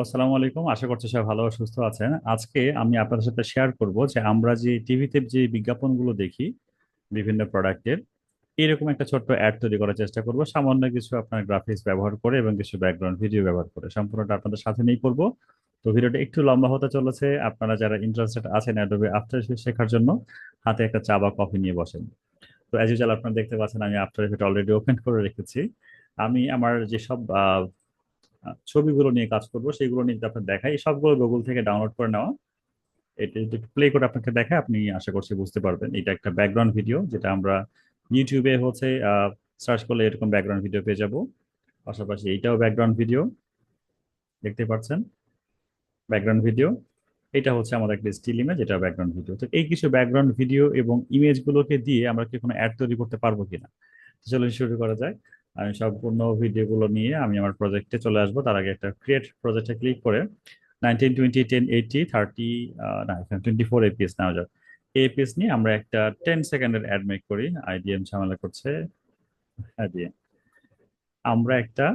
আসসালামু আলাইকুম, আশা করছি সবাই ভালো ও সুস্থ আছেন। আজকে আমি আপনাদের সাথে শেয়ার করব যে আমরা যে টিভিতে যে বিজ্ঞাপনগুলো দেখি বিভিন্ন প্রোডাক্টের, এরকম একটা ছোট্ট অ্যাড তৈরি করার চেষ্টা করব সামান্য কিছু আপনার গ্রাফিক্স ব্যবহার করে এবং কিছু ব্যাকগ্রাউন্ড ভিডিও ব্যবহার করে। সম্পূর্ণটা আপনাদের সাথে নিয়ে করব। তো ভিডিওটা একটু লম্বা হতে চলেছে। আপনারা যারা ইন্টারেস্টেড আছেন অ্যাডোবে আফটার এফেক্টস শেখার জন্য, হাতে একটা চা বা কফি নিয়ে বসেন। তো অ্যাজ ইউজুয়াল আপনারা দেখতে পাচ্ছেন আমি আফটার এফেক্ট অলরেডি ওপেন করে রেখেছি। আমি আমার যেসব ছবিগুলো নিয়ে কাজ করব সেগুলো নিয়ে যদি আপনার দেখাই, সবগুলো গুগল থেকে ডাউনলোড করে নেওয়া। এটা যদি প্লে করে আপনাকে দেখায়, আপনি আশা করছি বুঝতে পারবেন এটা একটা ব্যাকগ্রাউন্ড ভিডিও, যেটা আমরা ইউটিউবে হচ্ছে সার্চ করলে এরকম ব্যাকগ্রাউন্ড ভিডিও পেয়ে যাব। পাশাপাশি এইটাও ব্যাকগ্রাউন্ড ভিডিও, দেখতে পাচ্ছেন ব্যাকগ্রাউন্ড ভিডিও। এটা হচ্ছে আমাদের একটা স্টিল ইমেজ, এটা ব্যাকগ্রাউন্ড ভিডিও। তো এই কিছু ব্যাকগ্রাউন্ড ভিডিও এবং ইমেজগুলোকে দিয়ে আমরা কি কোনো অ্যাড তৈরি করতে পারবো কিনা, চলুন শুরু করা যায়। আমি সম্পূর্ণ ভিডিওগুলো নিয়ে আমি আমার প্রজেক্টে চলে আসবো। তার আগে একটা ক্রিয়েট প্রজেক্টে ক্লিক করে 1920 1080 30 না, এখানে 24 এপিএস নেওয়া যাক। এপিএস নিয়ে আমরা একটা 10 সেকেন্ডের অ্যাড মেক করি। আইডিএম ঝামেলা করছে। হ্যাঁ দিয়ে আমরা একটা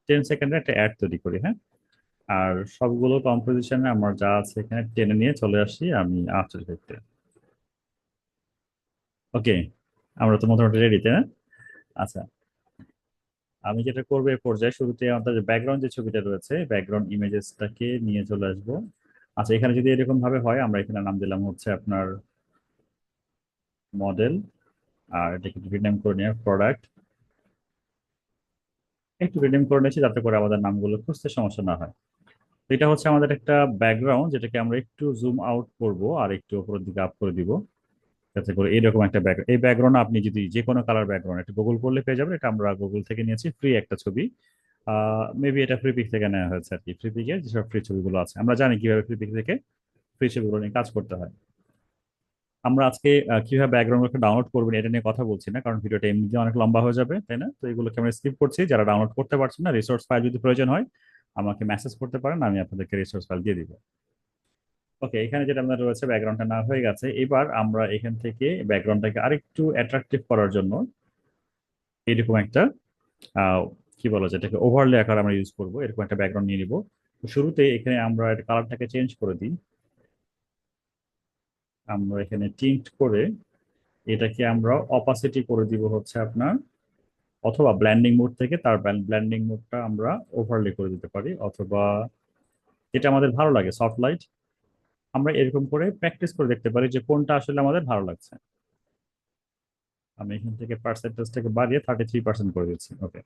10 সেকেন্ডের একটা অ্যাড তৈরি করি, হ্যাঁ। আর সবগুলো কম্পোজিশনে আমার যা আছে এখানে টেনে নিয়ে চলে আসি আমি আফটার ইফেক্টে। ওকে, আমরা তো মোটামুটি রেডি, তাই না? আচ্ছা, আমি যেটা করবো এই পর্যায়ে শুরুতে আমাদের ব্যাকগ্রাউন্ড যে ছবিটা রয়েছে ব্যাকগ্রাউন্ড ইমেজেসটাকে নিয়ে চলে আসবো। আচ্ছা, এখানে যদি এরকম ভাবে হয়, আমরা এখানে নাম দিলাম হচ্ছে আপনার মডেল। আর এটাকে রিনেম করে নিয়ে প্রোডাক্ট, একটু রিনেম করে নিয়েছি যাতে করে আমাদের নামগুলো খুঁজতে সমস্যা না হয়। তো এটা হচ্ছে আমাদের একটা ব্যাকগ্রাউন্ড, যেটাকে আমরা একটু জুম আউট করব আর একটু উপরের দিকে আপ করে দিব, যাতে করে এরকম একটা ব্যাকগ্রাউন্ড। এই ব্যাকগ্রাউন্ড আপনি যদি যে কোনো কালার ব্যাকগ্রাউন্ড এটা গুগল করলে পেয়ে যাবেন। এটা আমরা গুগল থেকে নিয়েছি, ফ্রি একটা ছবি। মেবি এটা ফ্রি পিক থেকে নেওয়া হয়েছে আর কি। ফ্রি পিকে যেসব ফ্রি ছবিগুলো আছে, আমরা জানি কিভাবে ফ্রি পিক থেকে ফ্রি ছবিগুলো নিয়ে কাজ করতে হয়। আমরা আজকে কিভাবে ব্যাকগ্রাউন্ডগুলোকে ডাউনলোড করবেন এটা নিয়ে কথা বলছি না, কারণ ভিডিওটা এমনিতে অনেক লম্বা হয়ে যাবে, তাই না? তো এগুলোকে আমরা স্কিপ করছি। যারা ডাউনলোড করতে পারছেন না, রিসোর্স ফাইল যদি প্রয়োজন হয় আমাকে মেসেজ করতে পারেন, আমি আপনাদেরকে রিসোর্স ফাইল দিয়ে দিব। ওকে, এখানে যেটা আপনার রয়েছে ব্যাকগ্রাউন্ডটা না হয়ে গেছে। এবার আমরা এখান থেকে ব্যাকগ্রাউন্ডটাকে আরেকটু অ্যাট্রাকটিভ করার জন্য এরকম একটা আহ, কি বলা যায়, এটাকে ওভারলে আকার আমরা ইউজ করবো। এরকম একটা ব্যাকগ্রাউন্ড নিয়ে নিব। তো শুরুতে এখানে আমরা কালারটাকে চেঞ্জ করে দিই। আমরা এখানে টিন্ট করে এটাকে আমরা অপাসিটি করে দিব হচ্ছে আপনার, অথবা ব্ল্যান্ডিং মোড থেকে তার ব্ল্যান্ডিং মোডটা আমরা ওভারলে করে দিতে পারি, অথবা যেটা আমাদের ভালো লাগে সফট লাইট। আমরা এরকম করে প্র্যাকটিস করে দেখতে পারি যে কোনটা আসলে আমাদের ভালো লাগছে। আমি এখান থেকে পার্সেন্টেজটাকে বাড়িয়ে 33% করে দিচ্ছি। ওকে,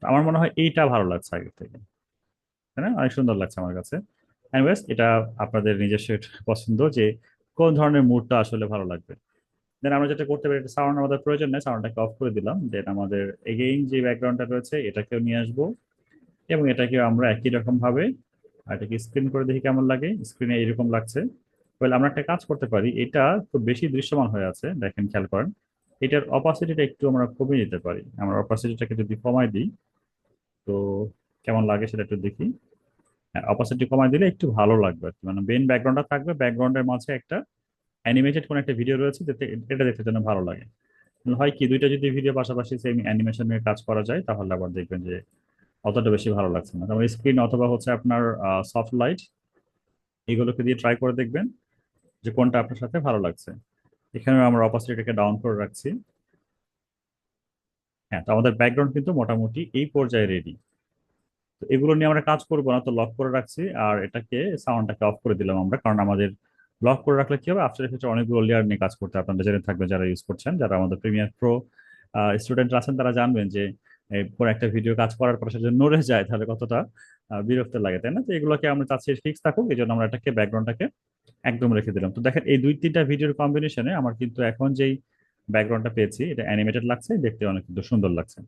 আমার মনে হয় এইটা ভালো লাগছে আগের থেকে, তাই না? অনেক সুন্দর লাগছে আমার কাছে। এনিওয়েজ, এটা আপনাদের নিজস্ব একটা পছন্দ যে কোন ধরনের মুডটা আসলে ভালো লাগবে। দেন আমরা যেটা করতে পারি, সাউন্ড আমাদের প্রয়োজন নেই, সাউন্ডটাকে অফ করে দিলাম। দেন আমাদের এগেইন যে ব্যাকগ্রাউন্ডটা রয়েছে এটাকেও নিয়ে আসবো, এবং এটাকেও আমরা একই রকম ভাবে আর এটাকে স্ক্রিন করে দেখি কেমন লাগে। স্ক্রিনে এরকম লাগছে। তাহলে আমরা একটা কাজ করতে পারি, এটা খুব বেশি দৃশ্যমান হয়ে আছে, দেখেন খেয়াল করেন। এটার অপাসিটিটা একটু আমরা কমিয়ে দিতে পারি। আমরা অপাসিটিটাকে যদি কমাই দিই, তো কেমন লাগে সেটা একটু দেখি। হ্যাঁ, অপাসিটি কমাই দিলে একটু ভালো লাগবে আর কি। মানে মেইন ব্যাকগ্রাউন্ডটা থাকবে, ব্যাকগ্রাউন্ডের মাঝে একটা অ্যানিমেটেড কোন একটা ভিডিও রয়েছে, যাতে এটা দেখতে যেন ভালো লাগে। হয় কি, দুইটা যদি ভিডিও পাশাপাশি সেম অ্যানিমেশনের কাজ করা যায় তাহলে আবার দেখবেন যে অতটা বেশি ভালো লাগছে না। তারপরে স্ক্রিন অথবা হচ্ছে আপনার সফট লাইট, এগুলোকে দিয়ে ট্রাই করে দেখবেন যে কোনটা আপনার সাথে ভালো লাগছে। এখানে আমরা অপাসিটিটাকে ডাউন করে রাখছি। হ্যাঁ, তো আমাদের ব্যাকগ্রাউন্ড কিন্তু মোটামুটি এই পর্যায়ে রেডি। তো এগুলো নিয়ে আমরা কাজ করবো না, তো লক করে রাখছি। আর এটাকে সাউন্ডটাকে অফ করে দিলাম আমরা, কারণ আমাদের লক করে রাখলে কি হবে, আফটার এফেক্টে অনেকগুলো লেয়ার নিয়ে কাজ করতে আপনাদের জেনে থাকবে যারা ইউজ করছেন। যারা আমাদের প্রিমিয়ার প্রো স্টুডেন্ট আছেন তারা জানবেন যে কোনো একটা ভিডিও কাজ করার পর সেটা যদি নড়ে যায় তাহলে কতটা বিরক্ত লাগে, তাই না? তো এগুলোকে আমরা চাচ্ছি ফিক্স থাকুক, এই জন্য আমরা এটাকে ব্যাকগ্রাউন্ডটাকে একদম রেখে দিলাম। তো দেখেন এই দুই তিনটা ভিডিওর কম্বিনেশনে আমার কিন্তু এখন যেই ব্যাকগ্রাউন্ডটা পেয়েছি এটা অ্যানিমেটেড লাগছে, দেখতে অনেক কিন্তু সুন্দর লাগছে।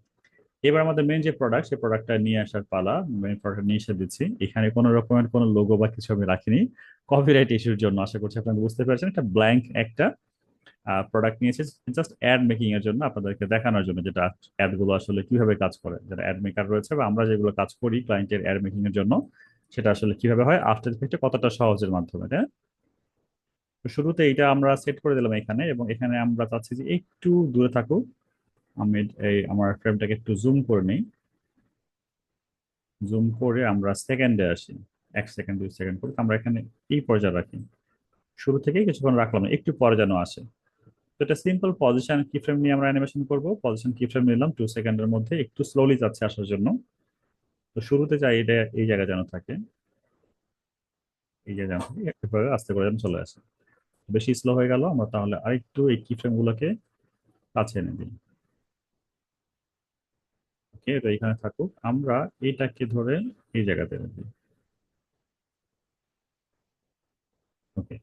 এবার আমাদের মেন যে প্রোডাক্ট, সেই প্রোডাক্টটা নিয়ে আসার পালা। মেন প্রোডাক্ট নিয়ে এসে দিচ্ছি। এখানে কোনো রকমের কোনো লোগো বা কিছু আমি রাখিনি কপিরাইট ইস্যুর জন্য। আশা করছি আপনারা বুঝতে পেরেছেন, একটা ব্ল্যাঙ্ক একটা প্রোডাক্ট নিয়েছে জাস্ট অ্যাড মেকিং এর জন্য, আপনাদেরকে দেখানোর জন্য যেটা অ্যাড গুলো আসলে কিভাবে কাজ করে। যারা অ্যাড মেকার রয়েছে বা আমরা যেগুলো কাজ করি ক্লায়েন্টের অ্যাড মেকিং এর জন্য, সেটা আসলে কিভাবে হয় আফটার ইফেক্টে কতটা সহজের মাধ্যমে, তাই না? তো শুরুতে এটা আমরা সেট করে দিলাম এখানে, এবং এখানে আমরা চাচ্ছি যে একটু দূরে থাকুক। আমি এই আমার ফ্রেমটাকে একটু জুম করে নিই। জুম করে আমরা সেকেন্ডে আসি, 1 সেকেন্ড 2 সেকেন্ড করে আমরা এখানে এই পর্যায়ে রাখি। শুরু থেকেই কিছুক্ষণ রাখলাম না, একটু পরে যেন আসে। তো এটা সিম্পল পজিশন কি ফ্রেম নিয়ে আমরা অ্যানিমেশন করব। পজিশন কি ফ্রেম নিলাম 2 সেকেন্ডের মধ্যে, একটু স্লোলি যাচ্ছে আসার জন্য। তো শুরুতে যাই, এটা এই জায়গায় যেন থাকে, এই জায়গায় যেন থাকে, এভাবে আস্তে করে যেন চলে আসে। বেশি স্লো হয়ে গেল, আমরা তাহলে আরেকটু এই কি ফ্রেম গুলোকে কাছে এনে দিই। ওকে, এটা এখানে থাকুক, আমরা এটাকে ধরে এই জায়গাতে এনে দিই। ওকে।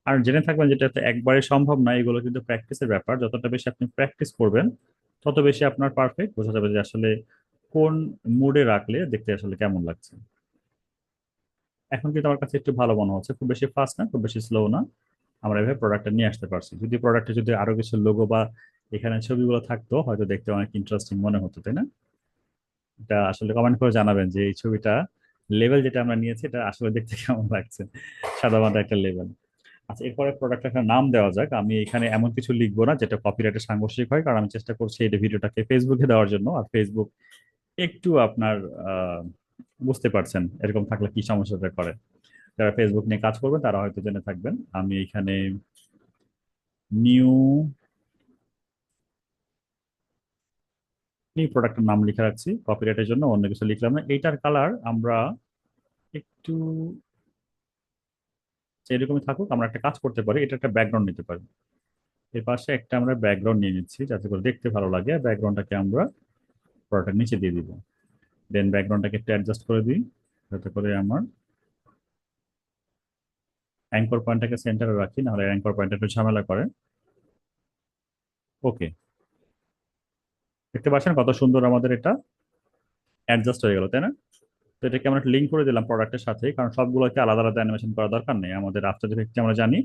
আর জেনে থাকবেন যেটা তো একবারে সম্ভব না, এগুলো কিন্তু প্র্যাকটিসের ব্যাপার। যতটা বেশি আপনি প্র্যাকটিস করবেন তত বেশি আপনার পারফেক্ট বোঝা যাবে যে আসলে কোন মুডে রাখলে দেখতে আসলে কেমন লাগছে। এখন কিন্তু আমার কাছে একটু ভালো মনে হচ্ছে, খুব বেশি ফাস্ট না, খুব বেশি স্লো না। আমরা এভাবে প্রোডাক্টটা নিয়ে আসতে পারছি। যদি প্রোডাক্টে যদি আরো কিছু লোগো বা এখানে ছবিগুলো থাকতো, হয়তো দেখতে অনেক ইন্টারেস্টিং মনে হতো, তাই না? এটা আসলে কমেন্ট করে জানাবেন যে এই ছবিটা, লেভেল যেটা আমরা নিয়েছি এটা আসলে দেখতে কেমন লাগছে, সাদা মাটা একটা লেভেল। আচ্ছা, এরপরে প্রোডাক্ট একটা নাম দেওয়া যাক। আমি এখানে এমন কিছু লিখবো না যেটা কপিরাইটের সাংঘর্ষিক হয়, কারণ আমি চেষ্টা করছি এই ভিডিওটাকে ফেসবুকে দেওয়ার জন্য। আর ফেসবুক একটু আপনার আহ, বুঝতে পারছেন এরকম থাকলে কি সমস্যাটা করে। যারা ফেসবুক নিয়ে কাজ করবেন তারা হয়তো জেনে থাকবেন। আমি এখানে নিউ নিউ প্রোডাক্টের নাম লিখে রাখছি, কপিরাইটের জন্য অন্য কিছু লিখলাম না। এইটার কালার আমরা একটু এরকমই থাকুক। আমরা একটা কাজ করতে পারি, এটা একটা ব্যাকগ্রাউন্ড নিতে পারি। এর পাশে একটা আমরা ব্যাকগ্রাউন্ড নিয়ে নিচ্ছি যাতে করে দেখতে ভালো লাগে। ব্যাকগ্রাউন্ডটাকে আমরা প্রোডাক্টের নিচে দিয়ে দিব। দেন ব্যাকগ্রাউন্ডটাকে একটু অ্যাডজাস্ট করে দিই যাতে করে আমার অ্যাঙ্কর পয়েন্টটাকে সেন্টারে রাখি, নাহলে অ্যাঙ্কর পয়েন্টটা একটু ঝামেলা করে। ওকে, দেখতে পাচ্ছেন কত সুন্দর আমাদের এটা অ্যাডজাস্ট হয়ে গেল, তাই না? তো এটাকে আমরা লিঙ্ক করে দিলাম প্রোডাক্টের সাথে, কারণ সবগুলোকে আলাদা আলাদা অ্যানিমেশন করার দরকার নেই। আমাদের আফটার ইফেক্টে আমরা জানি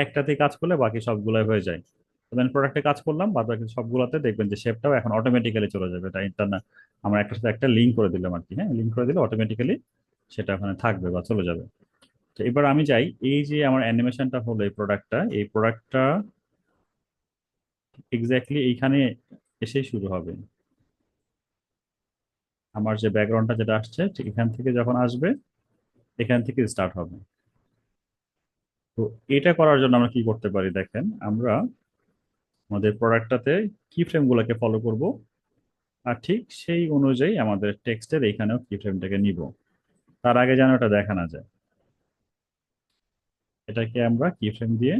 একটাতেই কাজ করলে বাকি সবগুলোই হয়ে যায়। তো দেন প্রোডাক্টে কাজ করলাম, বাদ বাকি সবগুলোতে দেখবেন যে শেপটাও এখন অটোমেটিক্যালি চলে যাবে। এটা এটা না, আমরা একটার সাথে একটা লিঙ্ক করে দিলাম আর কি। হ্যাঁ, লিঙ্ক করে দিলে অটোমেটিক্যালি সেটা ওখানে থাকবে বা চলে যাবে। তো এবার আমি যাই, এই যে আমার অ্যানিমেশনটা হলো এই প্রোডাক্টটা এক্স্যাক্টলি এইখানে এসেই শুরু হবে। আমার যে ব্যাকগ্রাউন্ডটা যেটা আসছে ঠিক এখান থেকে যখন আসবে, এখান থেকে স্টার্ট হবে। তো এটা করার জন্য আমরা কি করতে পারি দেখেন, আমরা আমাদের প্রোডাক্টটাতে কি ফ্রেম গুলোকে ফলো করব, আর ঠিক সেই অনুযায়ী আমাদের টেক্সটের এইখানেও কি ফ্রেমটাকে নিব। তার আগে যেন এটা দেখা না যায়, এটাকে আমরা কি ফ্রেম দিয়ে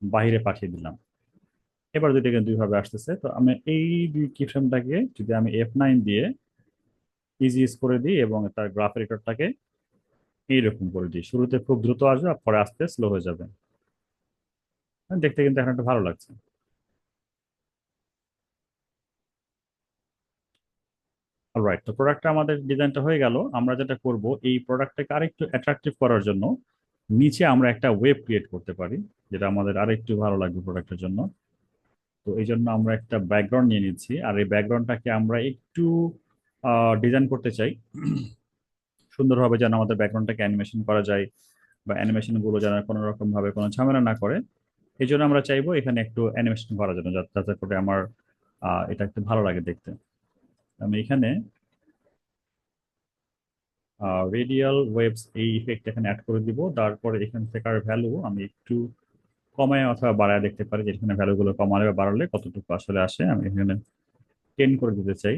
বাইরে পাঠিয়ে দিলাম। এবার দুইটা কিন্তু দুইভাবে আসতেছে। তো আমি এই দুই কি ফ্রেমটাকে যদি আমি F9 দিয়ে ইজি করে দিই এবং তার গ্রাফ রেকর্ডটাকে এইরকম করে দিই, শুরুতে খুব দ্রুত আসবে আর পরে আস্তে স্লো হয়ে যাবে। দেখতে কিন্তু এখন একটা ভালো লাগছে। অলরাইট, তো প্রোডাক্টটা আমাদের ডিজাইনটা হয়ে গেল। আমরা যেটা করব, এই প্রোডাক্টটাকে আরেকটু অ্যাট্রাকটিভ করার জন্য নিচে আমরা একটা ওয়েব ক্রিয়েট করতে পারি, যেটা আমাদের আরেকটু ভালো লাগবে প্রোডাক্টের জন্য। তো এই জন্য আমরা একটা ব্যাকগ্রাউন্ড নিয়ে নিচ্ছি, আর এই ব্যাকগ্রাউন্ডটাকে আমরা একটু ডিজাইন করতে চাই সুন্দরভাবে, যেন আমাদের ব্যাকগ্রাউন্ডটাকে অ্যানিমেশন করা যায় বা অ্যানিমেশন গুলো যেন কোনো রকম ভাবে কোনো ঝামেলা না করে। এই জন্য আমরা চাইবো এখানে একটু অ্যানিমেশন করার জন্য, যাতে করে আমার এটা একটু ভালো লাগে দেখতে। আমি এখানে রেডিয়াল ওয়েভস এই ইফেক্ট এখানে অ্যাড করে দিব। তারপরে এখান থেকে ভ্যালু আমি একটু কমায় অথবা বাড়ায় দেখতে পারি, যে এখানে ভ্যালুগুলো কমালে বা বাড়ালে কতটুকু আসলে আসে। আমি এখানে 10 করে দিতে চাই।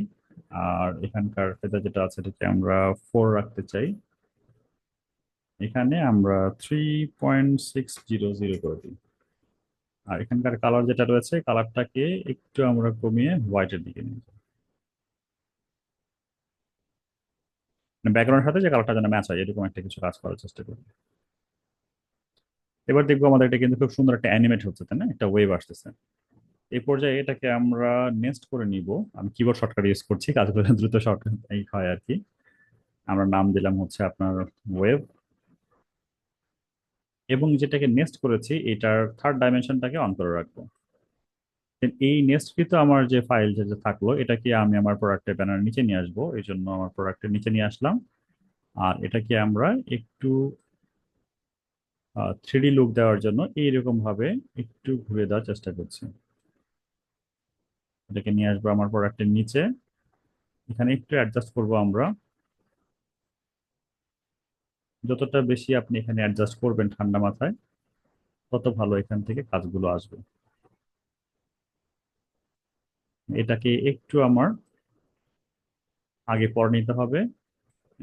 আর এখানকার ফেদার যেটা আছে এটাকে আমরা 4 রাখতে চাই। এখানে আমরা 3.600 করে দিই। আর এখানকার কালার যেটা রয়েছে, কালারটাকে একটু আমরা কমিয়ে হোয়াইটের দিকে নিয়ে যাই। মানে ব্যাকগ্রাউন্ডের সাথে যে কালারটা যেন ম্যাচ হয় এরকম একটা কিছু কাজ করার চেষ্টা করি। এবার দেখবো আমাদের এটা কিন্তু খুব সুন্দর একটা অ্যানিমেট হচ্ছে, তাই না? একটা ওয়েভ আসতেছে। এই পর্যায়ে এটাকে আমরা নেক্সট করে নিব। আমি কিবোর্ড শর্টকাট ইউজ করছি, কাজগুলো দ্রুত শর্টকাট এই হয় আর কি। আমরা নাম দিলাম হচ্ছে আপনার ওয়েভ, এবং যেটাকে নেক্সট করেছি এটার থার্ড ডাইমেনশনটাকে অন করে রাখবো। Then এই নেক্সটকৃত আমার যে ফাইল যেটা থাকলো, এটাকে আমি আমার প্রোডাক্টের ব্যানার নিচে নিয়ে আসবো। এই জন্য আমার প্রোডাক্টের নিচে নিয়ে আসলাম। আর এটাকে আমরা একটু 3D লুক দেওয়ার জন্য এইরকম ভাবে একটু ঘুরে দেওয়ার চেষ্টা করছি। এটাকে নিয়ে আসবো আমার প্রোডাক্টের নিচে। এখানে একটু অ্যাডজাস্ট করব আমরা। যতটা বেশি আপনি এখানে অ্যাডজাস্ট করবেন ঠান্ডা মাথায়, তত ভালো এখান থেকে কাজগুলো আসবে। এটাকে একটু আমার আগে পর নিতে হবে,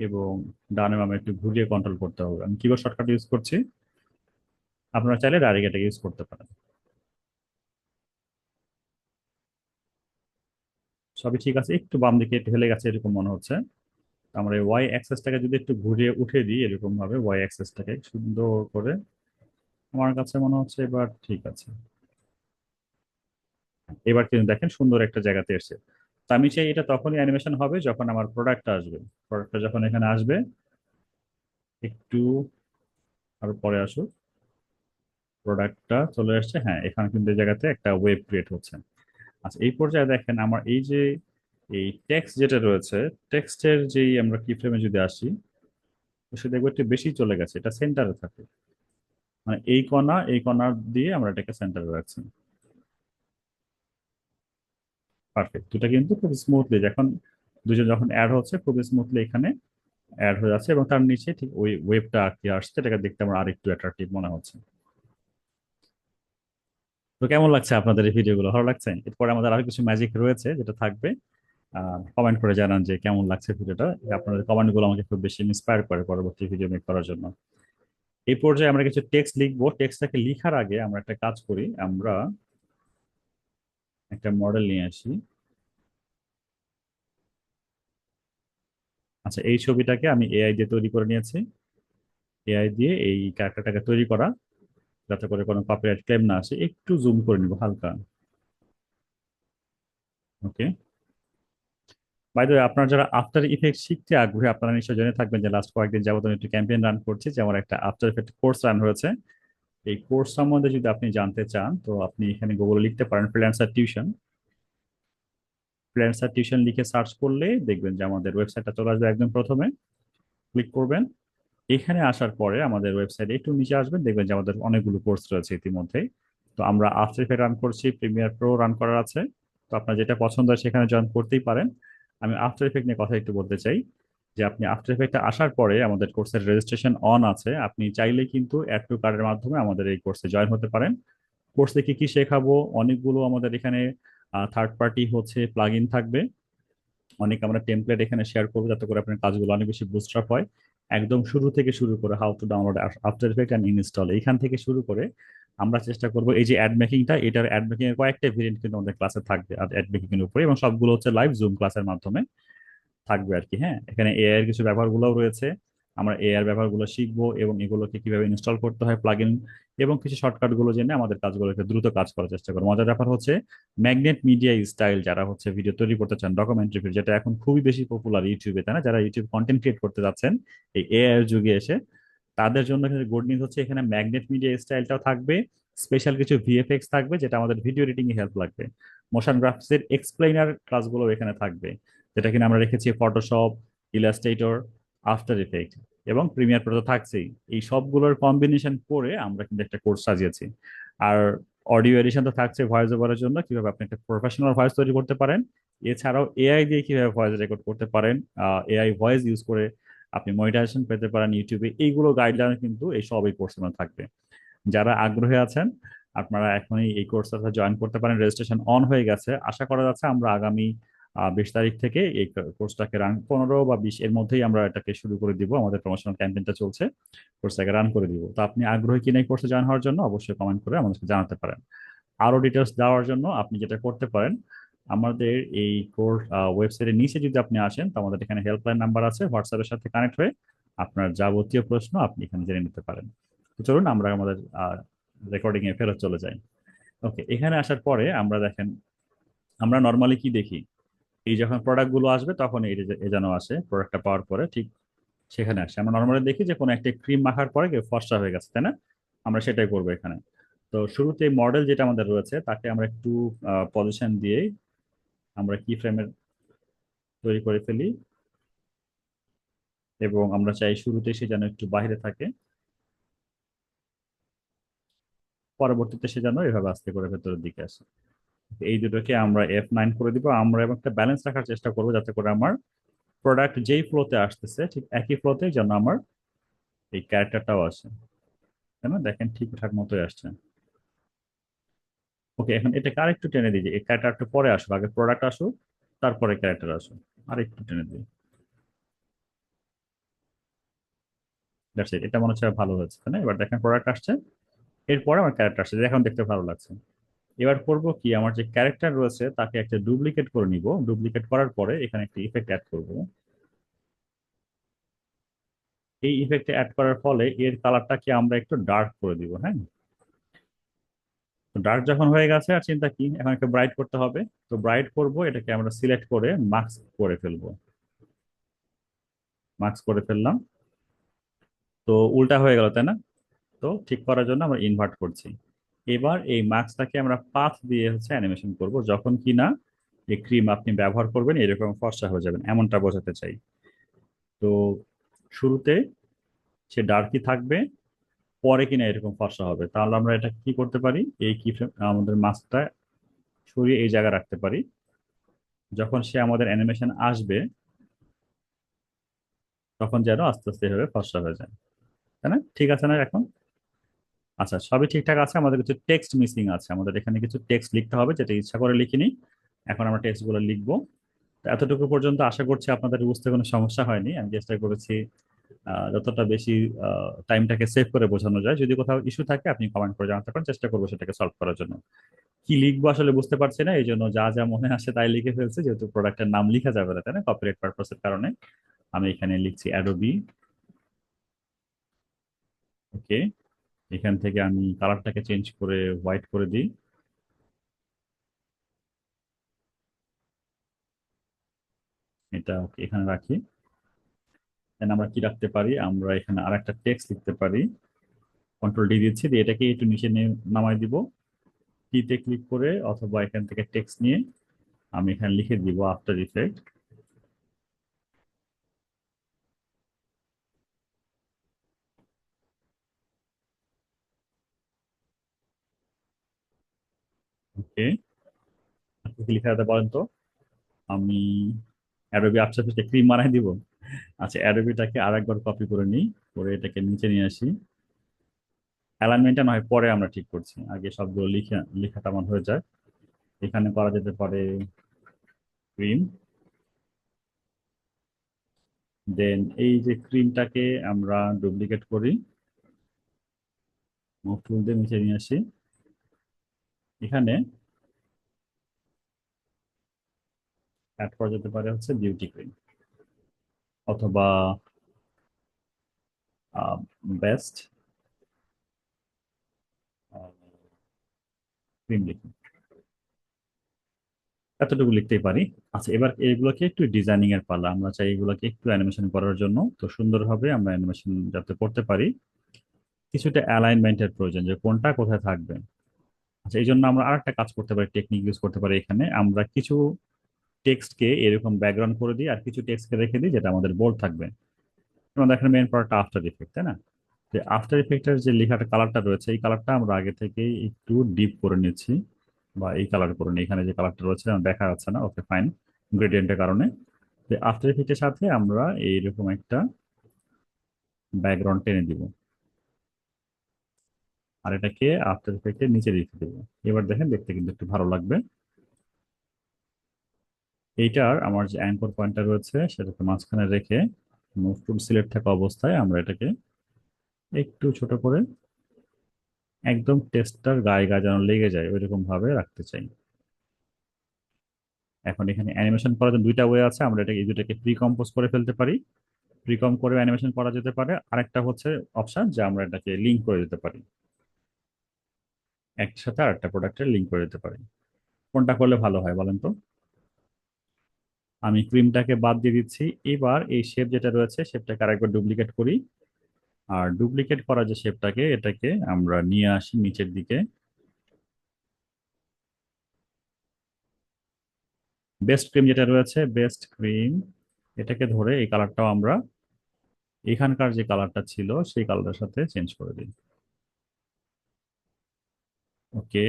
এবং ডানে বামে একটু ঘুরিয়ে কন্ট্রোল করতে হবে। আমি কিবোর্ড শর্টকাট ইউজ করছি, আপনারা চাইলে ডাইরেক্ট এটা ইউজ করতে পারেন। সবই ঠিক আছে, একটু বাম দিকে একটু হেলে গেছে এরকম মনে হচ্ছে। আমরা এই ওয়াই অ্যাক্সেসটাকে যদি একটু ঘুরিয়ে উঠে দিই এরকম ভাবে, ওয়াই অ্যাক্সেসটাকে সুন্দর করে, আমার কাছে মনে হচ্ছে এবার ঠিক আছে। এবার কিন্তু দেখেন সুন্দর একটা জায়গাতে এসেছে। তো আমি চাই এটা তখনই অ্যানিমেশন হবে যখন আমার প্রোডাক্টটা আসবে। প্রোডাক্টটা যখন এখানে আসবে, একটু আরো পরে আসুক, প্রোডাক্টটা চলে আসছে, হ্যাঁ এখানে কিন্তু এই জায়গাতে একটা ওয়েব ক্রিয়েট হচ্ছে। আচ্ছা, এই পর্যায়ে দেখেন আমার এই যে এই টেক্সট যেটা রয়েছে, টেক্সটের যেই আমরা কি ফ্রেমে যদি আসি, তো সে দেখবো একটু বেশি চলে গেছে, এটা সেন্টারে থাকে। মানে এই কণা দিয়ে আমরা এটাকে সেন্টারে রাখছি। পারফেক্ট, দুটা কিন্তু খুব স্মুথলি যখন দুজন যখন অ্যাড হচ্ছে, খুব স্মুথলি এখানে অ্যাড হয়ে যাচ্ছে, এবং তার নিচে ঠিক ওই ওয়েবটা কি আসছে, এটাকে দেখতে আমার আরেকটু অ্যাট্রাকটিভ মনে হচ্ছে। তো কেমন লাগছে আপনাদের এই ভিডিওগুলো, ভালো লাগছে? এরপরে আমাদের আরো কিছু ম্যাজিক রয়েছে যেটা থাকবে। কমেন্ট করে জানান যে কেমন লাগছে ভিডিওটা। আপনাদের কমেন্ট গুলো আমাকে খুব বেশি ইন্সপায়ার করে পরবর্তী ভিডিও মেক করার জন্য। এই পর্যায়ে আমরা কিছু টেক্সট লিখবো। টেক্সটটাকে লিখার আগে আমরা একটা কাজ করি, আমরা একটা মডেল নিয়ে আসি। আচ্ছা, এই ছবিটাকে আমি এআই দিয়ে তৈরি করে নিয়েছি। এআই দিয়ে এই ক্যারেক্টারটাকে তৈরি করা, যাতে করে কোনো কপিরাইট ক্লেম না আসে। একটু জুম করে নিব হালকা। ওকে। বাই দ্য ওয়ে, আপনারা যারা আফটার ইফেক্ট শিখতে আগ্রহী, আপনারা নিশ্চয় জেনে থাকবেন যে লাস্ট কয়েকদিন যাবত আমি একটু ক্যাম্পেইন রান করছি, যে আমার একটা আফটার ইফেক্ট কোর্স রান হয়েছে। এই কোর্স সম্বন্ধে যদি আপনি জানতে চান, তো আপনি এখানে গুগলে লিখতে পারেন ফ্রিল্যান্সার টিউশন। ফ্রিল্যান্সার টিউশন লিখে সার্চ করলে দেখবেন যে আমাদের ওয়েবসাইটটা চলে আসবে একদম প্রথমে। ক্লিক করবেন। এখানে আসার পরে আমাদের ওয়েবসাইটে একটু নিচে আসবেন, দেখবেন যে আমাদের অনেকগুলো কোর্স রয়েছে ইতিমধ্যেই। তো আমরা আফটার ইফেক্ট রান করছি, প্রিমিয়ার প্রো রান করার আছে। তো আপনার যেটা পছন্দ হয় সেখানে জয়েন করতেই পারেন। আমি আফটার ইফেক্ট নিয়ে কথা একটু বলতে চাই, যে আপনি আফটার ইফেক্টে আসার পরে আমাদের কোর্সের রেজিস্ট্রেশন অন আছে, আপনি চাইলে কিন্তু অ্যাড টু কার্ডের মাধ্যমে আমাদের এই কোর্সে জয়েন হতে পারেন। কোর্সে কি কি শেখাবো, অনেকগুলো আমাদের এখানে থার্ড পার্টি হচ্ছে প্লাগ ইন থাকবে। অনেক আমরা টেমপ্লেট এখানে শেয়ার করবো, যাতে করে আপনার কাজগুলো অনেক বেশি বুস্ট আপ হয়। একদম শুরু থেকে শুরু করে how to download after effect and install, এইখান থেকে শুরু করে আমরা চেষ্টা করবো এই যে অ্যাড মেকিংটা, এটার অ্যাড মেকিং এর কয়েকটা ভেরিয়েন্ট কিন্তু আমাদের ক্লাসে থাকবে আর অ্যাড মেকিং এর উপরে, এবং সবগুলো হচ্ছে লাইভ জুম ক্লাসের মাধ্যমে থাকবে আর কি। হ্যাঁ, এখানে এআই এর কিছু ব্যবহারগুলোও রয়েছে। আমরা এআই এর ব্যবহারগুলো শিখবো, এবং এগুলোকে কিভাবে ইনস্টল করতে হয় প্লাগইন, এবং কিছু শর্টকাট গুলো জেনে আমাদের কাজগুলোকে দ্রুত কাজ করার চেষ্টা করবো। মজার ব্যাপার হচ্ছে ম্যাগনেট মিডিয়া স্টাইল, যারা হচ্ছে ভিডিও তৈরি করতে চান ডকুমেন্টারি ভিডিও, যেটা এখন খুবই বেশি পপুলার ইউটিউবে, তাই না? যারা ইউটিউব কন্টেন্ট ক্রিয়েট করতে যাচ্ছেন এই এআই এর যুগে এসে, তাদের জন্য কিন্তু গুড নিউজ হচ্ছে এখানে ম্যাগনেট মিডিয়া স্টাইলটাও থাকবে। স্পেশাল কিছু ভিএফএক্স থাকবে, যেটা আমাদের ভিডিও এডিটিং এ হেল্প লাগবে। মোশন গ্রাফিক্স এর এক্সপ্লেইনার ক্লাসগুলো এখানে থাকবে, যেটা কিনা আমরা রেখেছি ফটোশপ, ইলাস্ট্রেটর, আফটার ইফেক্ট, এবং প্রিমিয়ার প্রো তো থাকছেই। এই সবগুলোর কম্বিনেশন করে আমরা কিন্তু একটা কোর্স সাজিয়েছি। আর অডিও এডিশন তো থাকছে ভয়েস ওভারের জন্য, কিভাবে আপনি একটা প্রফেশনাল ভয়েস তৈরি করতে পারেন। এছাড়াও এআই দিয়ে কিভাবে ভয়েস রেকর্ড করতে পারেন, এআই ভয়েস ইউজ করে আপনি মনিটাইজেশন পেতে পারেন ইউটিউবে, এইগুলো গাইডলাইন কিন্তু এই সব এই কোর্সের মধ্যে থাকবে। যারা আগ্রহী আছেন, আপনারা এখনই এই কোর্সের সাথে জয়েন করতে পারেন। রেজিস্ট্রেশন অন হয়ে গেছে, আশা করা যাচ্ছে আমরা আগামী 20 তারিখ থেকে এই কোর্সটাকে রান, 15 বা 20 এর মধ্যেই আমরা এটাকে শুরু করে দিব। আমাদের প্রমোশনাল ক্যাম্পেইনটা চলছে, কোর্সটাকে রান করে দিব। তো আপনি আগ্রহী কিনা এই কোর্সে জয়েন হওয়ার জন্য অবশ্যই কমেন্ট করে আমাদেরকে জানাতে পারেন। আরো ডিটেলস দেওয়ার জন্য আপনি যেটা করতে পারেন, আমাদের এই কোর্স ওয়েবসাইটের নিচে যদি আপনি আসেন, তো আমাদের এখানে হেল্পলাইন নাম্বার আছে, হোয়াটসঅ্যাপের সাথে কানেক্ট হয়ে আপনার যাবতীয় প্রশ্ন আপনি এখানে জেনে নিতে পারেন। তো চলুন আমরা আমাদের রেকর্ডিং এ ফেরত চলে যাই। ওকে, এখানে আসার পরে আমরা দেখেন, আমরা নর্মালি কি দেখি, এই যখন প্রোডাক্ট গুলো আসবে তখন এই যে এ যেন আসে, প্রোডাক্টটা পাওয়ার পরে ঠিক সেখানে আসে। আমরা নর্মালি দেখি যে কোনো একটা ক্রিম মাখার পরে কেউ ফর্সা হয়ে গেছে, তাই না? আমরা সেটাই করবো এখানে। তো শুরুতে মডেল যেটা আমাদের রয়েছে তাকে আমরা একটু পজিশন দিয়ে আমরা কি ফ্রেমের তৈরি করে ফেলি, এবং আমরা চাই শুরুতে সে যেন একটু বাইরে থাকে, পরবর্তীতে সে যেন এভাবে আস্তে করে ভেতরের দিকে আসে। এই দুটোকে আমরা F9 করে দিব। আমরা এবং একটা ব্যালেন্স রাখার চেষ্টা করবো যাতে করে আমার প্রোডাক্ট যেই ফ্লোতে আসতেছে ঠিক একই ফ্লোতে যেন আমার এই ক্যারেক্টারটাও আসে, তাই না? দেখেন ঠিকঠাক মতোই আসছে। ওকে, এখন এটাকে আরেকটু টেনে দিই, যে এই ক্যারেক্টার একটু পরে আসুক, আগে প্রোডাক্ট আসুক তারপরে ক্যারেক্টার আসুক। আরেকটু টেনে দিই। দ্যাটস ইট, এটা মনে হচ্ছে ভালো হয়েছে, তাই না? এবার দেখেন প্রোডাক্ট আসছে, এরপরে আমার ক্যারেক্টার আসছে, এখন দেখতে ভালো লাগছে। এবার করব কি, আমার যে ক্যারেক্টার রয়েছে তাকে একটা ডুপ্লিকেট করে নিব। ডুপ্লিকেট করার পরে এখানে একটা ইফেক্ট অ্যাড করব। এই ইফেক্ট অ্যাড করার ফলে এর কালারটাকে আমরা একটু ডার্ক করে দিব, হ্যাঁ। তো ডার্ক যখন হয়ে গেছে, আর চিন্তা কি, এখন একটা ব্রাইট করতে হবে। তো ব্রাইট করব, এটাকে আমরা সিলেক্ট করে মাস্ক করে ফেলবো। মাস্ক করে ফেললাম। তো উল্টা হয়ে গেল, তাই না? তো ঠিক করার জন্য আমরা ইনভার্ট করছি। এবার এই মাস্কটাকে আমরা পাথ দিয়ে হচ্ছে অ্যানিমেশন করব, যখন কি না এই ক্রিম আপনি ব্যবহার করবেন এরকম ফর্সা হয়ে যাবেন, এমনটা বোঝাতে চাই। তো শুরুতে সে ডার্কই থাকবে, পরে কিনা এরকম ফর্সা হবে। তাহলে আমরা এটা কি করতে পারি, এই কি আমাদের মাস্কটা সরিয়ে এই জায়গায় রাখতে পারি। যখন সে আমাদের অ্যানিমেশন আসবে তখন যেন আস্তে আস্তে এভাবে ফর্সা হয়ে যায়, তাই না? ঠিক আছে না এখন? আচ্ছা, সবই ঠিকঠাক আছে, আমাদের কিছু টেক্সট মিসিং আছে, আমাদের এখানে কিছু টেক্সট লিখতে হবে, যেটা ইচ্ছা করে লিখিনি। এখন আমরা টেক্সট গুলো লিখবো। তো এতটুকু পর্যন্ত আশা করছি আপনাদের বুঝতে কোনো সমস্যা হয়নি। আমি চেষ্টা করেছি যতটা বেশি টাইমটাকে সেভ করে বোঝানো যায়। যদি কোথাও ইস্যু থাকে আপনি কমেন্ট করে জানাতে পারেন, চেষ্টা করবো সেটাকে সলভ করার জন্য। কি লিখবো আসলে বুঝতে পারছি না, এই জন্য যা যা মনে আসে তাই লিখে ফেলছি, যেহেতু প্রোডাক্টের নাম লিখা যাবে না, তাই না, কপিরাইট পারপাসের কারণে। আমি এখানে লিখছি অ্যাডোবি। ওকে, এখান থেকে আমি কালারটাকে চেঞ্জ করে হোয়াইট করে দিই। এটা ওকে, এখানে রাখি। দেন আমরা কি রাখতে পারি, আমরা এখানে আর একটা টেক্সট লিখতে পারি। কন্ট্রোল ডি দিচ্ছি, দিয়ে এটাকে একটু নিচে নিয়ে নামাই দিব। তে ক্লিক করে অথবা এখান থেকে টেক্সট নিয়ে আমি এখানে লিখে দিব আফটার ইফেক্ট। ওকে, আপনি কি লিখে দিতে বলেন তো? আমি অ্যাডোবি আফটার ইফেক্টে ক্রিম বানাই দিব। আচ্ছা, অ্যাডোবিটাকে আরেকবার কপি করে নিই, করে এটাকে নিচে নিয়ে আসি। অ্যালাইনমেন্টটা নয় পরে আমরা ঠিক করছি, আগে সবগুলো লেখাটা আমার হয়ে যায়। এখানে করা যেতে পারে ক্রিম। দেন এই যে ক্রিমটাকে আমরা ডুপ্লিকেট করি, মুভ টুল দিয়ে নিচে নিয়ে আসি। এখানে অ্যাড করা যেতে পারে হচ্ছে বিউটি ক্রিম, অথবা বেস্ট ক্রিম লিখি, এতটুকু লিখতেই পারি। আচ্ছা, এবার এগুলোকে একটু ডিজাইনিং এর পালা, আমরা চাই এগুলোকে একটু অ্যানিমেশন করার জন্য। তো সুন্দরভাবে আমরা অ্যানিমেশন যাতে করতে পারি, কিছুটা অ্যালাইনমেন্টের প্রয়োজন, যে কোনটা কোথায় থাকবে। আচ্ছা, এই জন্য আমরা আরেকটা কাজ করতে পারি, টেকনিক ইউজ করতে পারি। এখানে আমরা কিছু টেক্সটকে এরকম ব্যাকগ্রাউন্ড করে দিই, আর কিছু টেক্সটকে রেখে দিই যেটা আমাদের বোল্ড থাকবে। যেমন দেখেন মেইন পার্টটা আফটার ইফেক্ট, তাই না? যে আফটার ইফেক্টের যে লেখাটা কালারটা রয়েছে, এই কালারটা আমরা আগে থেকে একটু ডিপ করে নিচ্ছি, বা এই কালার করে নিই। এখানে যে কালারটা রয়েছে আমার দেখা যাচ্ছে না, ওকে ফাইন, গ্রেডিয়েন্টের কারণে। আফটার ইফেক্টের সাথে আমরা এইরকম একটা ব্যাকগ্রাউন্ড টেনে দিব, আর এটাকে আফটার ইফেক্টের নিচে রেখে দেবো। এবার দেখেন দেখতে কিন্তু একটু ভালো লাগবে। এইটার আমার যে অ্যাঙ্কর পয়েন্টটা রয়েছে সেটাকে মাঝখানে রেখে মুভ টুল সিলেক্ট থাকা অবস্থায় আমরা এটাকে একটু ছোট করে একদম টেক্সটটার গায়ে গায়ে যেন লেগে যায় ওইরকম ভাবে রাখতে চাই। এখন এখানে অ্যানিমেশন করার জন্য দুইটা ওয়ে আছে, আমরা এটাকে এই দুটাকে প্রি কম্পোজ করে ফেলতে পারি। প্রি কম করে অ্যানিমেশন করা যেতে পারে, আরেকটা হচ্ছে অপশন যে আমরা এটাকে লিঙ্ক করে দিতে পারি, একটার সাথে আরেকটা প্রোডাক্টের লিঙ্ক করে দিতে পারি। কোনটা করলে ভালো হয় বলেন তো? আমি ক্রিমটাকে বাদ দিয়ে দিচ্ছি। এবার এই শেপ যেটা রয়েছে শেপটাকে আরেকবার ডুপ্লিকেট করি, আর ডুপ্লিকেট করা যে শেপটাকে এটাকে আমরা নিয়ে আসি নিচের দিকে। বেস্ট ক্রিম যেটা রয়েছে, বেস্ট ক্রিম, এটাকে ধরে এই কালারটাও আমরা এখানকার যে কালারটা ছিল সেই কালারের সাথে চেঞ্জ করে দিই। ওকে,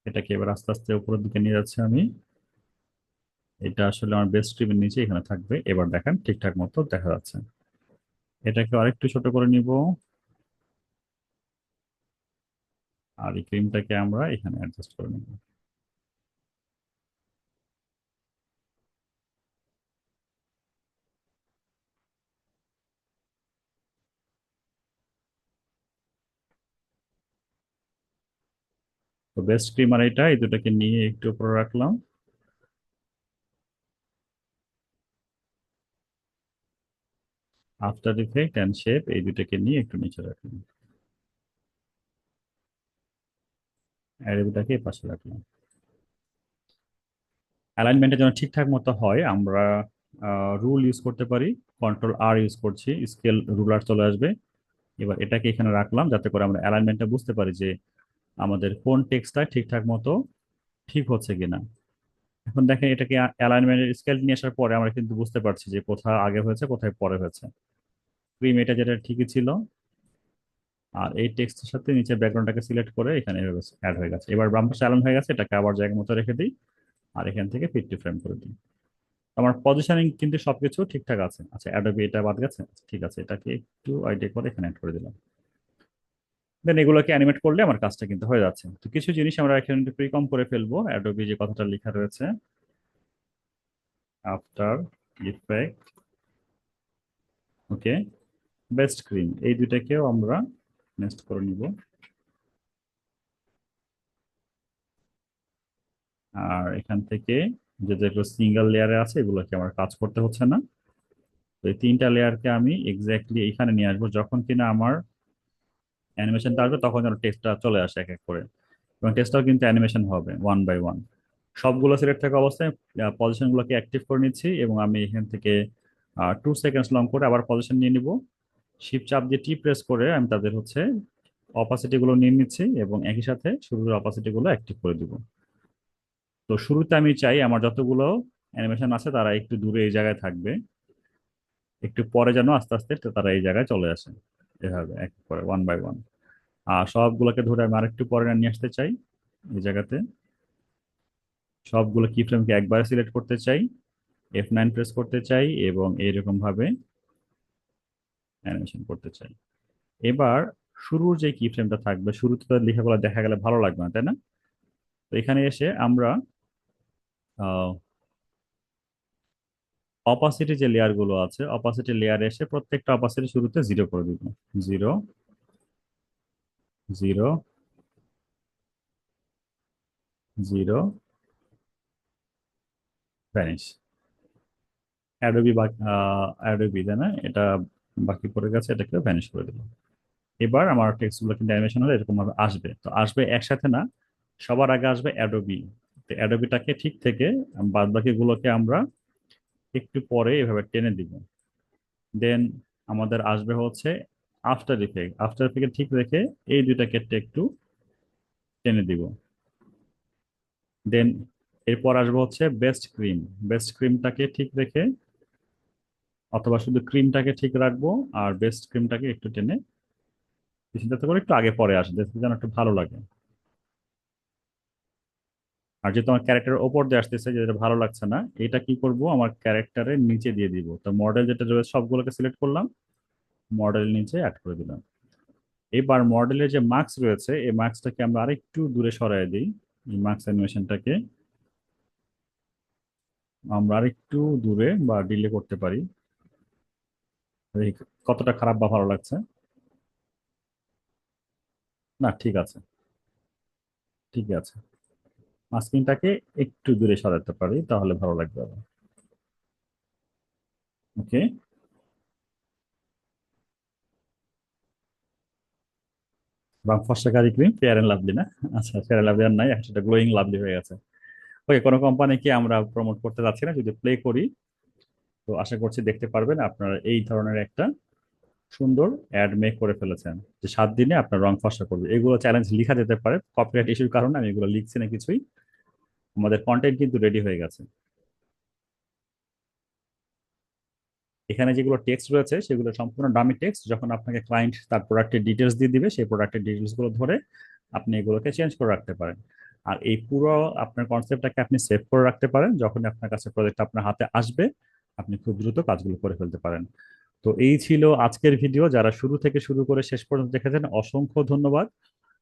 এটাকে এবার আস্তে আস্তে উপরের দিকে নিয়ে যাচ্ছে আমি। এটা আসলে আমার বেস ক্রিমের নিচে এখানে থাকবে, এবার দেখেন ঠিকঠাক মতো দেখা যাচ্ছে। এটাকে আরেকটু ছোট করে নিব, আর এই ক্রিমটাকে আমরা এখানে অ্যাডজাস্ট করে নেব। তো বেস্ট ক্রিম আর এটা, এই দুটাকে নিয়ে একটু উপরে রাখলাম। আফটার ইফেক্ট অ্যান্ড শেপ এই দুটাকে নিয়ে একটু নিচে রাখলাম, আর এই দুটাকে এই পাশে রাখলাম। অ্যালাইনমেন্টের জন্য ঠিকঠাক মতো হয় আমরা রুল ইউজ করতে পারি। কন্ট্রোল আর ইউজ করছি, স্কেল রুলার চলে আসবে। এবার এটাকে এখানে রাখলাম যাতে করে আমরা অ্যালাইনমেন্টটা বুঝতে পারি যে আমাদের কোন টেক্সটটা ঠিকঠাক মতো ঠিক হচ্ছে কিনা। এখন দেখেন এটাকে অ্যালাইনমেন্টের স্কেল নিয়ে আসার পরে আমরা কিন্তু বুঝতে পারছি যে কোথায় আগে হয়েছে কোথায় পরে হয়েছে। প্রিম এটা যেটা ঠিকই ছিল, আর এই টেক্সটের সাথে নিচে ব্যাকগ্রাউন্ডটাকে সিলেক্ট করে এখানে অ্যাড হয়ে গেছে। এবার বাম পাশে অ্যালাইন হয়ে গেছে, এটাকে আবার জায়গা মতো রেখে দিই, আর এখান থেকে 50 ফ্রেম করে দিই। আমার পজিশনিং কিন্তু সবকিছু ঠিকঠাক আছে। আচ্ছা, অ্যাডোবি এটা বাদ গেছে, আচ্ছা, ঠিক আছে, এটাকে একটু আইডিয়া করে এখানে অ্যাড করে দিলাম। দেন এগুলোকে অ্যানিমেট করলে আমার কাজটা কিন্তু হয়ে যাচ্ছে। তো কিছু জিনিস আমরা এখানে প্রিকম করে ফেলবো। অ্যাডোবি যে কথাটা লেখা রয়েছে, আফটার ইফেক্ট, ওকে, বেস্ট স্ক্রিন, এই দুইটাকেও আমরা নেক্সট করে নিব। আর এখান থেকে যে যেগুলো সিঙ্গেল লেয়ারে আছে এগুলোকে আমার কাজ করতে হচ্ছে না। তো এই তিনটা লেয়ারকে আমি এক্স্যাক্টলি এখানে নিয়ে আসবো, যখন কিনা আমার অ্যানিমেশনটা আসবে তখন যেন টেক্সটটা চলে আসে এক এক করে। এবং টেক্সটটাও কিন্তু অ্যানিমেশন হবে ওয়ান বাই ওয়ান। সবগুলো সিলেক্ট থাকা অবস্থায় পজিশন গুলোকে অ্যাক্টিভ করে নিচ্ছি, এবং আমি এখান থেকে 2 সেকেন্ডস লং করে আবার পজিশন নিয়ে নিব। শিফট চাপ দিয়ে টি প্রেস করে আমি তাদের হচ্ছে অপাসিটি গুলো নিয়ে নিচ্ছি, এবং একই সাথে শুরুর অপাসিটি গুলো অ্যাক্টিভ করে দিব। তো শুরুতে আমি চাই আমার যতগুলো অ্যানিমেশন আছে তারা একটু দূরে এই জায়গায় থাকবে, একটু পরে যেন আস্তে আস্তে তারা এই জায়গায় চলে আসে, এভাবে এক করে ওয়ান বাই ওয়ান। আর সবগুলোকে ধরে আমি আরেকটু পরে নিয়ে আসতে চাই এই জায়গাতে। সবগুলো কি ফ্রেমকে একবারে সিলেক্ট করতে চাই, F9 প্রেস করতে চাই, এবং এইরকম ভাবে অ্যানিমেশন করতে চাই। এবার শুরুর যে কি ফ্রেমটা থাকবে, শুরুতে তো লেখাগুলো দেখা গেলে ভালো লাগবে না, তাই না? তো এখানে এসে আমরা অপাসিটি যে লেয়ার গুলো আছে, অপাসিটি লেয়ারে এসে প্রত্যেকটা অপাসিটি শুরুতে 0 করে দিব। 0, 0, 0, ভ্যানিশ। অ্যাডোবি বা অ্যাডোবি, তাই না? এটা বাকি পড়ে গেছে, এটাকে ভ্যানিশ করে দিলাম। এবার আমার টেক্সট গুলো কিন্তু অ্যানিমেশন হলে এরকম ভাবে আসবে। তো আসবে একসাথে না, সবার আগে আসবে অ্যাডোবি। তো অ্যাডোবিটাকে ঠিক থেকে বাদ বাকি গুলোকে আমরা একটু পরে এভাবে টেনে দিব। দেন আমাদের আসবে হচ্ছে আফটার ইফেক্ট। আফটার ইফেক্ট ঠিক রেখে এই দুইটা ক্ষেত্রে একটু টেনে দিব। দেন এরপর আসবে হচ্ছে বেস্ট ক্রিম। বেস্ট ক্রিমটাকে ঠিক রেখে, অথবা শুধু ক্রিমটাকে ঠিক রাখবো, আর বেস্ট ক্রিমটাকে একটু টেনে যাতে করে একটু আগে পরে আসে, দেখতে যেন একটু ভালো লাগে। আর যেহেতু আমার ক্যারেক্টারের ওপর দিয়ে আসতেছে, যেটা ভালো লাগছে না, এটা কি করব, আমার ক্যারেক্টারের নিচে দিয়ে দিব। তো মডেল যেটা রয়েছে সবগুলোকে সিলেক্ট করলাম, মডেল নিচে অ্যাড করে দিলাম। এবার মডেলের যে মার্কস রয়েছে এই মার্কসটাকে আমরা আরেকটু দূরে সরাই দিই। এই মার্কস অ্যানিমেশনটাকে আমরা আরেকটু দূরে বা ডিলে করতে পারি। এই কতটা খারাপ বা ভালো লাগছে? না, ঠিক আছে, ঠিক আছে। মাস্কিংটাকে একটু দূরে সরাতে পারি তাহলে ভালো লাগবে আরো। ওকে। বা ফর্সাকারি ক্রিম ফেয়ার এন্ড লাভলি, না? আচ্ছা, ফেয়ার এন্ড লাভলি আর নাই, সেটা গ্লোয়িং লাভলি হয়ে গেছে। ওকে, কোনো কোম্পানিকে আমরা প্রমোট করতে যাচ্ছি না, যদি প্লে করি তো আশা করছি দেখতে পারবেন আপনারা এই ধরনের একটা সুন্দর অ্যাড মেক করে ফেলেছেন, যে 7 দিনে আপনার রং ফর্সা করবে। এগুলো চ্যালেঞ্জ লিখা যেতে পারে, কপিরাইট ইস্যুর কারণে আমি এগুলো লিখছি না কিছুই। আমাদের কন্টেন্ট কিন্তু রেডি হয়ে গেছে। এখানে যেগুলো টেক্সট রয়েছে সেগুলো সম্পূর্ণ ডামি টেক্সট। যখন আপনাকে ক্লায়েন্ট তার প্রোডাক্টের ডিটেলস দিয়ে দিবে, সেই প্রোডাক্টের ডিটেলস গুলো ধরে আপনি এগুলোকে চেঞ্জ করে রাখতে পারেন। আর এই পুরো আপনার কনসেপ্টটাকে আপনি সেভ করে রাখতে পারেন, যখন আপনার কাছে প্রজেক্ট আপনার হাতে আসবে আপনি খুব দ্রুত কাজগুলো করে ফেলতে পারেন। তো এই ছিল আজকের ভিডিও। যারা শুরু থেকে শুরু করে শেষ পর্যন্ত দেখেছেন অসংখ্য ধন্যবাদ।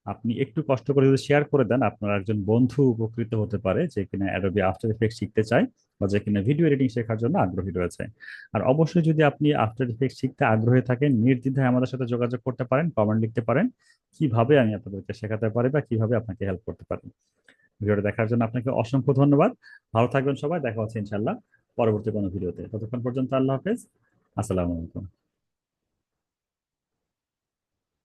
আপনি একটু কষ্ট করে যদি শেয়ার করে দেন, আপনার একজন বন্ধু উপকৃত হতে পারে যে কিনা অ্যাডোবি আফটার ইফেক্ট শিখতে চায় বা যে কিনা ভিডিও এডিটিং শেখার জন্য আগ্রহী রয়েছে। আর অবশ্যই যদি আপনি আফটার ইফেক্ট শিখতে আগ্রহী থাকেন, নির্দ্বিধায় আমাদের সাথে যোগাযোগ করতে পারেন, কমেন্ট লিখতে পারেন কিভাবে আমি আপনাদেরকে শেখাতে পারি বা কিভাবে আপনাকে হেল্প করতে পারি। ভিডিওটা দেখার জন্য আপনাকে অসংখ্য ধন্যবাদ। ভালো থাকবেন সবাই, দেখা হচ্ছে ইনশাল্লাহ পরবর্তী কোনো ভিডিওতে। ততক্ষণ পর্যন্ত আল্লাহ হাফেজ, আসসালামু আলাইকুম।